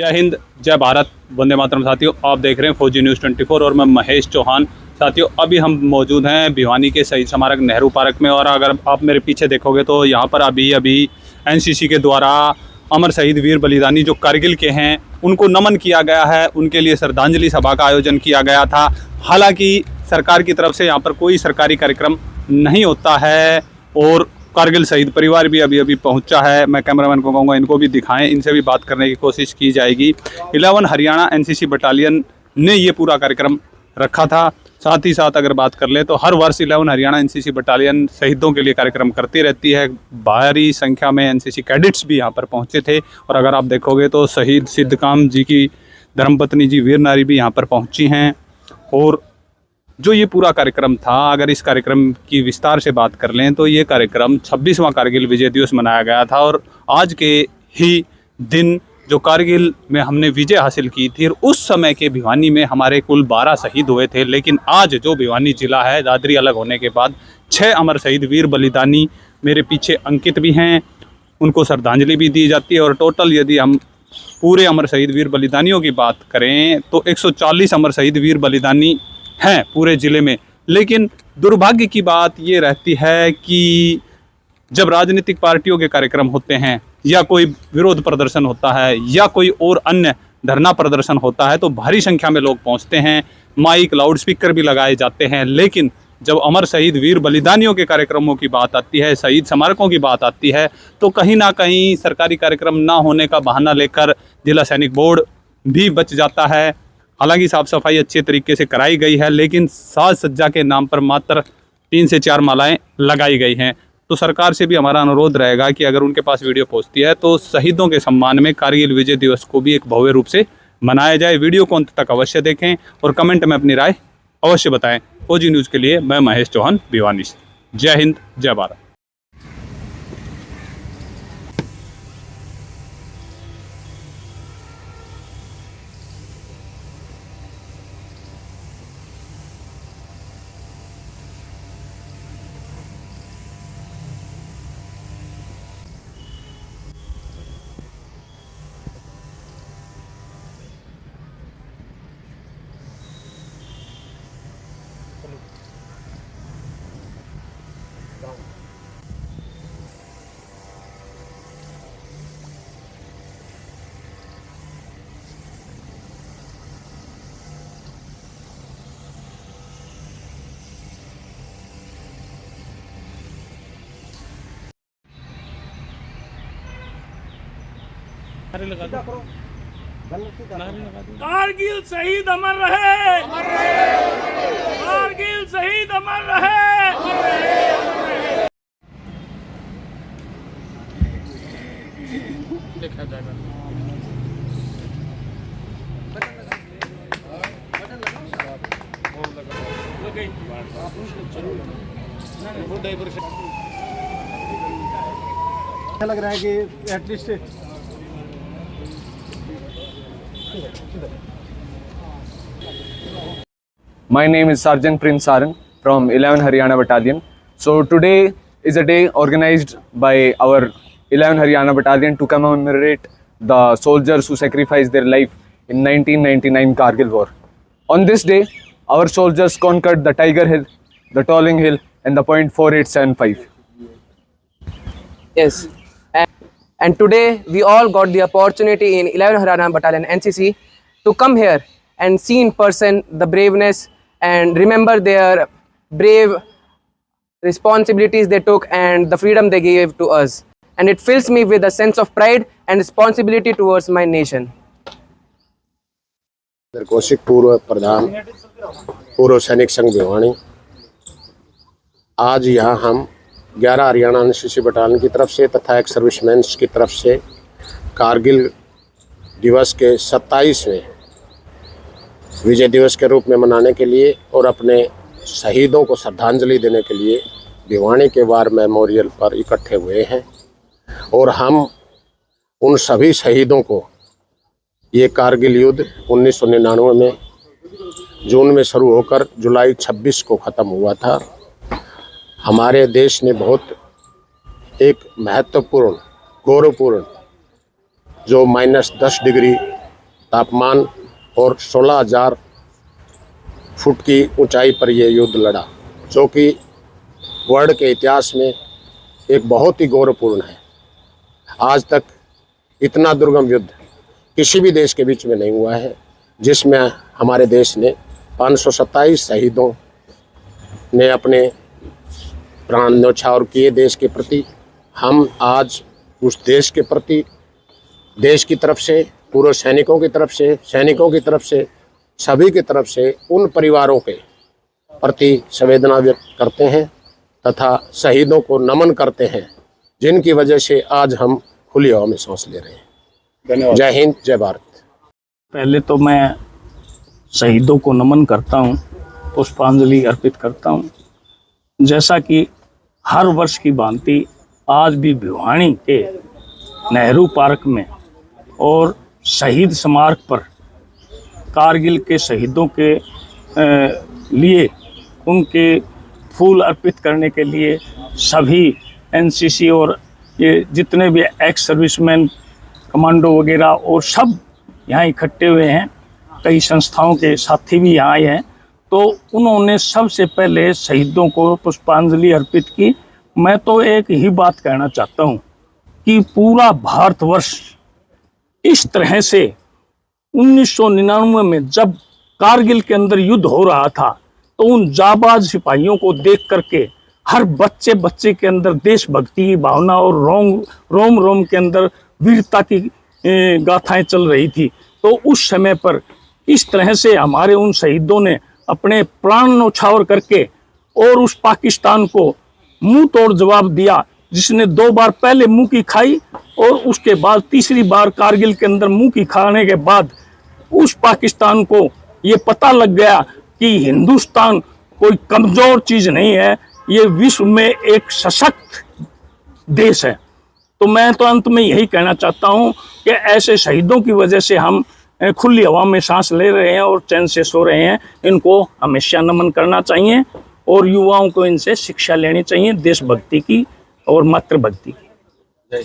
जय हिंद, जय भारत, वंदे मातरम। साथियों, आप देख रहे हैं फौजी न्यूज़ 24 और मैं महेश चौहान। साथियों, अभी हम मौजूद हैं भिवानी के शहीद स्मारक नेहरू पार्क में, और अगर आप मेरे पीछे देखोगे तो यहाँ पर अभी एनसीसी के द्वारा अमर शहीद वीर बलिदानी जो कारगिल के हैं उनको नमन किया गया है। उनके लिए श्रद्धांजलि सभा का आयोजन किया गया था। हालांकि सरकार की तरफ से यहाँ पर कोई सरकारी कार्यक्रम नहीं होता है, और कारगिल शहीद परिवार भी अभी पहुंचा है। मैं कैमरामैन को कहूँगा इनको भी दिखाएं, इनसे भी बात करने की कोशिश की जाएगी। 11 हरियाणा एनसीसी बटालियन ने ये पूरा कार्यक्रम रखा था। साथ ही साथ अगर बात कर ले तो हर वर्ष 11 हरियाणा एनसीसी बटालियन शहीदों के लिए कार्यक्रम करती रहती है। भारी संख्या में एनसीसी कैडेट्स भी यहाँ पर पहुँचे थे, और अगर आप देखोगे तो शहीद सिद्धकाम जी की धर्मपत्नी जी वीर नारी भी यहाँ पर पहुँची हैं। और जो ये पूरा कार्यक्रम था, अगर इस कार्यक्रम की विस्तार से बात कर लें तो ये कार्यक्रम 26वां कारगिल विजय दिवस मनाया गया था। और आज के ही दिन जो कारगिल में हमने विजय हासिल की थी, और उस समय के भिवानी में हमारे कुल 12 शहीद हुए थे। लेकिन आज जो भिवानी जिला है, दादरी अलग होने के बाद 6 अमर शहीद वीर बलिदानी मेरे पीछे अंकित भी हैं, उनको श्रद्धांजलि भी दी जाती है। और टोटल यदि हम पूरे अमर शहीद वीर बलिदानियों की बात करें तो 140 अमर शहीद वीर बलिदानी हैं पूरे ज़िले में। लेकिन दुर्भाग्य की बात ये रहती है कि जब राजनीतिक पार्टियों के कार्यक्रम होते हैं, या कोई विरोध प्रदर्शन होता है, या कोई और अन्य धरना प्रदर्शन होता है, तो भारी संख्या में लोग पहुंचते हैं, माइक लाउड स्पीकर भी लगाए जाते हैं। लेकिन जब अमर शहीद वीर बलिदानियों के कार्यक्रमों की बात आती है, शहीद स्मारकों की बात आती है, तो कहीं ना कहीं सरकारी कार्यक्रम ना होने का बहाना लेकर जिला सैनिक बोर्ड भी बच जाता है। हालांकि साफ़ सफाई अच्छे तरीके से कराई गई है, लेकिन साज सज्जा के नाम पर मात्र 3 से 4 मालाएं लगाई गई हैं। तो सरकार से भी हमारा अनुरोध रहेगा कि अगर उनके पास वीडियो पहुंचती है तो शहीदों के सम्मान में कारगिल विजय दिवस को भी एक भव्य रूप से मनाया जाए। वीडियो को अंत तक अवश्य देखें और कमेंट में अपनी राय अवश्य बताएं। फौजी न्यूज़ के लिए मैं महेश चौहान, भिवानी से। जय हिंद, जय भारत। कारगिल शहीद अमर रहे, कारगिल शहीद अमर रहे। देखा जाएगा। लग रहा है कि at least My name is Sergeant Prince Saran from 11 Haryana Battalion. So today is a day organized by our 11 Haryana Battalion to commemorate the soldiers who sacrificed their life in 1999 Kargil War. On this day, our soldiers conquered the Tiger Hill, the Tolling Hill and the .4875. Yes, and today we all got the opportunity in 11 Haryana Battalion NCC to come here and see in person the braveness and remember their brave responsibilities they took and the freedom they gave to us. And it fills me with a sense of pride and responsibility towards my nation. Kaushik पूर्व प्रधान, पूर्व सैनिक संघ भिवानी। आज यहाँ हम 11 Haryana NCC battalion की तरफ से तथा एक सर्विसमैन की तरफ से कारगिल दिवस के 27वें विजय दिवस के रूप में मनाने के लिए और अपने शहीदों को श्रद्धांजलि देने के लिए भिवानी के वार मेमोरियल पर इकट्ठे हुए हैं। और हम उन सभी शहीदों को, ये कारगिल युद्ध 1999 में जून में शुरू होकर जुलाई 26 को ख़त्म हुआ था। हमारे देश ने बहुत एक महत्वपूर्ण, गौरवपूर्ण जो -10 डिग्री तापमान और 16,000 फुट की ऊंचाई पर यह युद्ध लड़ा, जो कि वर्ल्ड के इतिहास में एक बहुत ही गौरवपूर्ण है। आज तक इतना दुर्गम युद्ध किसी भी देश के बीच में नहीं हुआ है, जिसमें हमारे देश ने 527 शहीदों ने अपने प्राण न्यौछावर किए देश के प्रति। हम आज उस देश के प्रति, देश की तरफ से, पूर्व सैनिकों की तरफ से, सैनिकों की तरफ से, सभी की तरफ से उन परिवारों के प्रति संवेदना व्यक्त करते हैं तथा शहीदों को नमन करते हैं, जिनकी वजह से आज हम खुली हवा में सांस ले रहे हैं। धन्यवाद। जय हिंद, जय भारत। पहले तो मैं शहीदों को नमन करता हूँ, पुष्पांजलि अर्पित करता हूँ। जैसा कि हर वर्ष की भांति आज भी भिवानी के नेहरू पार्क में और शहीद स्मारक पर कारगिल के शहीदों के लिए उनके फूल अर्पित करने के लिए सभी एनसीसी और ये जितने भी एक्स सर्विसमैन, कमांडो वगैरह और सब यहाँ इकट्ठे हुए हैं। कई संस्थाओं के साथी भी यहाँ आए हैं, तो उन्होंने सबसे पहले शहीदों को पुष्पांजलि अर्पित की। मैं तो एक ही बात कहना चाहता हूँ कि पूरा भारतवर्ष इस तरह से 1999 में जब कारगिल के अंदर युद्ध हो रहा था, तो उन जाबाज सिपाहियों को देख करके हर बच्चे बच्चे के अंदर देशभक्ति की भावना और रोम रोम के अंदर वीरता की गाथाएं चल रही थी। तो उस समय पर इस तरह से हमारे उन शहीदों ने अपने प्राण न्यौछावर करके और उस पाकिस्तान को मुंह तोड़ जवाब दिया, जिसने 2 बार पहले मुंह की खाई और उसके बाद तीसरी बार कारगिल के अंदर मुंह की खाने के बाद उस पाकिस्तान को ये पता लग गया कि हिंदुस्तान कोई कमज़ोर चीज़ नहीं है, ये विश्व में एक सशक्त देश है। तो मैं तो अंत में यही कहना चाहता हूँ कि ऐसे शहीदों की वजह से हम खुली हवा में सांस ले रहे हैं और चैन से सो रहे हैं। इनको हमेशा नमन करना चाहिए और युवाओं को इनसे शिक्षा लेनी चाहिए देशभक्ति की और मातृभक्ति की।